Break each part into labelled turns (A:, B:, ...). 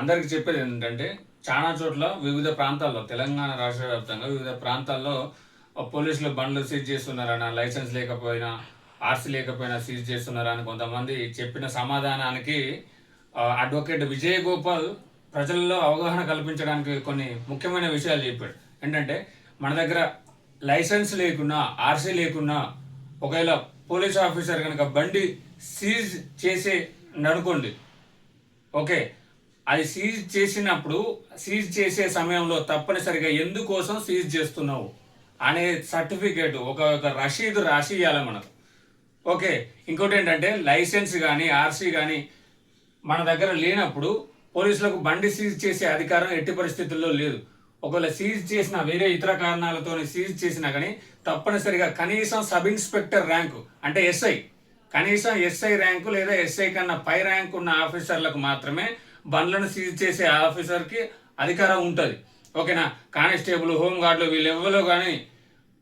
A: అందరికి చెప్పేది ఏంటంటే చాలా చోట్ల వివిధ ప్రాంతాల్లో తెలంగాణ రాష్ట్ర వ్యాప్తంగా వివిధ ప్రాంతాల్లో పోలీసులు బండ్లు సీజ్ చేస్తున్నారని లైసెన్స్ లేకపోయినా ఆర్సీ లేకపోయినా సీజ్ చేస్తున్నారని కొంతమంది చెప్పిన సమాధానానికి అడ్వకేట్ విజయ్ గోపాల్ ప్రజల్లో అవగాహన కల్పించడానికి కొన్ని ముఖ్యమైన విషయాలు చెప్పాడు. ఏంటంటే మన దగ్గర లైసెన్స్ లేకున్నా ఆర్సీ లేకున్నా ఒకవేళ పోలీస్ ఆఫీసర్ కనుక బండి సీజ్ చేసి అనుకోండి, ఓకే, అది సీజ్ చేసినప్పుడు సీజ్ చేసే సమయంలో తప్పనిసరిగా ఎందుకోసం సీజ్ చేస్తున్నావు అనే సర్టిఫికేట్ ఒక రసీదు రాసి ఇవ్వాలి మనకు. ఓకే, ఇంకోటి ఏంటంటే లైసెన్స్ కానీ ఆర్సీ కానీ మన దగ్గర లేనప్పుడు పోలీసులకు బండి సీజ్ చేసే అధికారం ఎట్టి పరిస్థితుల్లో లేదు. ఒకవేళ సీజ్ చేసిన వేరే ఇతర కారణాలతో సీజ్ చేసినా కానీ తప్పనిసరిగా కనీసం సబ్ ఇన్స్పెక్టర్ ర్యాంకు అంటే ఎస్ఐ, కనీసం ఎస్ఐ ర్యాంకు లేదా ఎస్ఐ కన్నా పై ర్యాంకు ఉన్న ఆఫీసర్లకు మాత్రమే బండ్లను సీజ్ చేసే ఆఫీసర్కి అధికారం ఉంటుంది. ఓకేనా, కానిస్టేబుల్, హోంగార్డులు వీళ్ళెవ్వరూ కానీ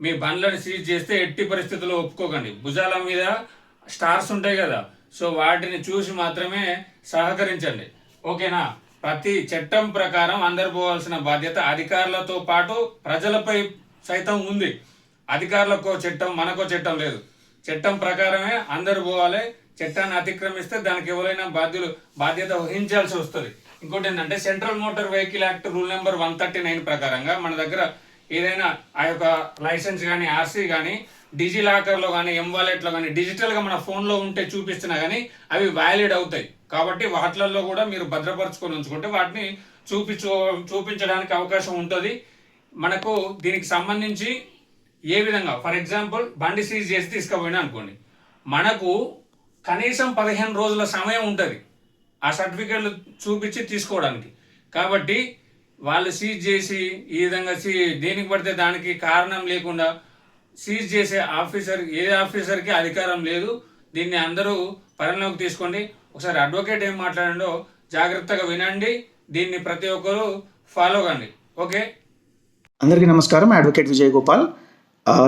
A: మీ బండ్లను సీజ్ చేస్తే ఎట్టి పరిస్థితుల్లో ఒప్పుకోకండి. భుజాల మీద స్టార్స్ ఉంటాయి కదా, సో వాటిని చూసి మాత్రమే సహకరించండి. ఓకేనా, ప్రతి చట్టం ప్రకారం అందరు పోవాల్సిన బాధ్యత అధికారులతో పాటు ప్రజలపై సైతం ఉంది. అధికారులకో చట్టం మనకో చట్టం లేదు. చట్టం ప్రకారమే అందరు పోవాలి. చట్టాన్ని అతిక్రమిస్తే దానికి ఎవరైనా బాధ్యత వహించాల్సి వస్తుంది. ఇంకోటి ఏంటంటే central motor vehicle act rule number 139 ప్రకారంగా మన దగ్గర ఏదైనా ఆ యొక్క లైసెన్స్ కానీ ఆర్సీ కానీ డిజి లాకర్లో కానీ ఎంవాలెట్లో కానీ డిజిటల్గా మన ఫోన్లో ఉంటే చూపిస్తున్నా కానీ అవి వ్యాలిడ్ అవుతాయి. కాబట్టి వాటిల్లో కూడా మీరు భద్రపరచుకొని ఉంచుకుంటే వాటిని చూపించడానికి అవకాశం ఉంటుంది. మనకు దీనికి సంబంధించి ఏ విధంగా, ఫర్ ఎగ్జాంపుల్ బండి సీజ్ చేసి తీసుకుపోయినా అనుకోండి, మనకు కనీసం 15 రోజుల సమయం ఉంటుంది ఆ సర్టిఫికేట్లు చూపించి తీసుకోవడానికి. కాబట్టి వాళ్ళు సీజ్ చేసి ఈ విధంగా దేనికి పడితే దానికి కారణం లేకుండా సీజ్ చేసే ఏ ఆఫీసర్కి అధికారం లేదు. దీన్ని అందరూ పరిగణలోకి తీసుకోండి. ఒకసారి అడ్వకేట్ ఏం మాట్లాడండో జాగ్రత్తగా వినండి. దీన్ని ప్రతి ఒక్కరూ ఫాలో కండి. ఓకే,
B: అందరికీ నమస్కారం. అడ్వకేట్ విజయ్ గోపాల్.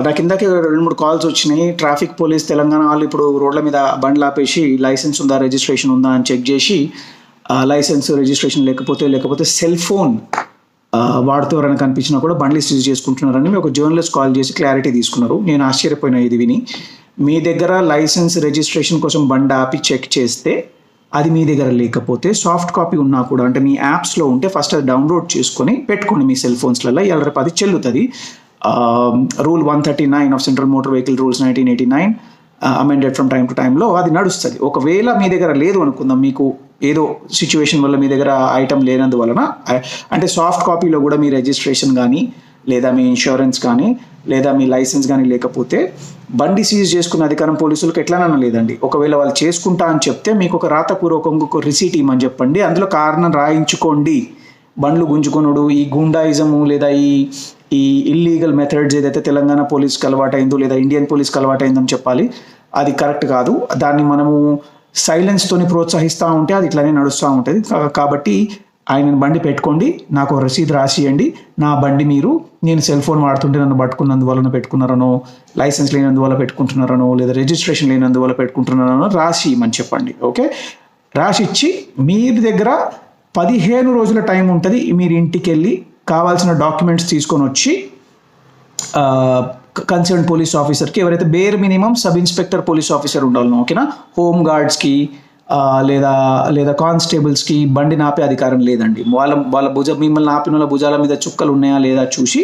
B: నాకు ఇందాక 2-3 కాల్స్ వచ్చినాయి. ట్రాఫిక్ పోలీస్ తెలంగాణ వాళ్ళు ఇప్పుడు రోడ్ల మీద బండ్లు ఆపేసి లైసెన్స్ ఉందా రిజిస్ట్రేషన్ ఉందా అని చెక్ చేసి లైసెన్స్ రిజిస్ట్రేషన్ లేకపోతే సెల్ ఫోన్ వాడుతూ ఎవరైనా కనిపించినా కూడా బండ్లు సీజ్ చేసుకుంటున్నారని ఒక జర్నలిస్ట్ కాల్ చేసి క్లారిటీ తీసుకున్నారు. నేను ఆశ్చర్యపోయినా ఇది విని. మీ దగ్గర లైసెన్స్ రిజిస్ట్రేషన్ కోసం బండి ఆపి చెక్ చేస్తే అది మీ దగ్గర లేకపోతే సాఫ్ట్ కాపీ ఉన్నా కూడా అంటే మీ యాప్స్లో ఉంటే ఫస్ట్ అది డౌన్లోడ్ చేసుకొని పెట్టుకోండి మీ సెల్ ఫోన్స్లలో. ఇవాళ రేపు అది చెల్లుతుంది. Rule 139 of central motor vehicle rules 1989 amended from time to టైంలో అది నడుస్తుంది. ఒకవేళ మీ దగ్గర లేదు అనుకుందాం, మీకు ఏదో సిచ్యువేషన్ వల్ల మీ దగ్గర ఐటమ్ లేనందువలన, అంటే సాఫ్ట్ కాపీలో కూడా మీ రిజిస్ట్రేషన్ కానీ లేదా మీ ఇన్సూరెన్స్ కానీ లేదా మీ లైసెన్స్ కానీ లేకపోతే బండి సీజ్ చేసుకున్న అధికారం పోలీసులకు ఎట్లానన్నా లేదండి. ఒకవేళ వాళ్ళు చేసుకుంటా అని చెప్తే మీకు ఒక రాతపూర్వకంగా ఒక రిసీట్ ఇవ్వమని చెప్పండి. అందులో కారణం రాయించుకోండి. బండ్లు గుంజుకొనుడు, ఈ గూండాయిజము లేదా ఈ ఇల్లీగల్ మెథడ్స్ ఏదైతే తెలంగాణ పోలీస్కి అలవాటైందో లేదా ఇండియన్ పోలీస్కి అలవాటైందని చెప్పాలి, అది కరెక్ట్ కాదు. దాన్ని మనము సైలెన్స్తోని ప్రోత్సహిస్తూ ఉంటే అది ఇట్లానే నడుస్తూ ఉంటుంది. కాబట్టి ఆయన బండి పెట్టుకోండి, నాకు రసీదు రాసియండి. నా బండి నేను సెల్ ఫోన్ వాడుతుంటే నన్ను పట్టుకున్నందువలన పెట్టుకున్నారనో, లైసెన్స్ లేనందువల్ల పెట్టుకుంటున్నారనో లేదా రిజిస్ట్రేషన్ లేనందువల్ల పెట్టుకుంటున్నారనో రాసి ఇమ్మని చెప్పండి. ఓకే, రాసిచ్చి మీ దగ్గర 15 రోజుల టైం ఉంటుంది. మీరు ఇంటికి వెళ్ళి కావాల్సిన డాక్యుమెంట్స్ తీసుకొని వచ్చి కన్సర్న్ పోలీస్ ఆఫీసర్కి, ఎవరైతే bare minimum sub inspector police officer ఉండాలనో, ఓకేనా, హోమ్ గార్డ్స్కి లేదా కానిస్టేబుల్స్కి బండి నాపే అధికారం లేదండి. వాళ్ళ మిమ్మల్ని ఆపిన వాళ్ళ భుజాల మీద చుక్కలు ఉన్నాయా లేదా చూసి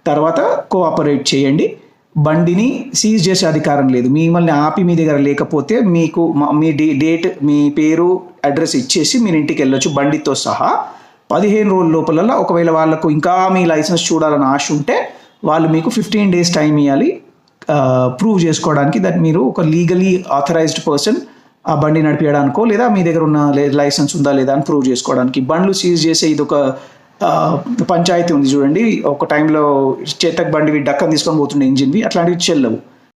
B: తర్వాత కోఆపరేట్ చేయండి. బండిని సీజ్ చేసే అధికారం లేదు. మిమ్మల్ని ఆపి మీ దగ్గర లేకపోతే మీకు మీ డేట్, మీ పేరు, అడ్రస్ ఇచ్చేసి మీరు ఇంటికి వెళ్ళొచ్చు బండితో సహా. 15 రోజుల లోపల ఒకవేళ వాళ్ళకు ఇంకా మీ లైసెన్స్ చూడాలని ఆశ ఉంటే వాళ్ళు మీకు 15 days టైం ఇవ్వాలి ప్రూవ్ చేసుకోవడానికి దట్ మీరు ఒక లీగలీ ఆథరైజ్డ్ పర్సన్ ఆ బండి నడిపించడానికో లేదా మీ దగ్గర ఉన్న లైసెన్స్ ఉందా లేదా అని ప్రూవ్ చేసుకోవడానికి. బండ్లు సీజ్ చేసే ఇది ఒక పంచాయతీ ఉంది చూడండి. ఒక టైంలో చేతక్ బండివి డక్కని తీసుకొని పోతుండే ఇంజిన్వి, అట్లాంటివి చెల్లవు.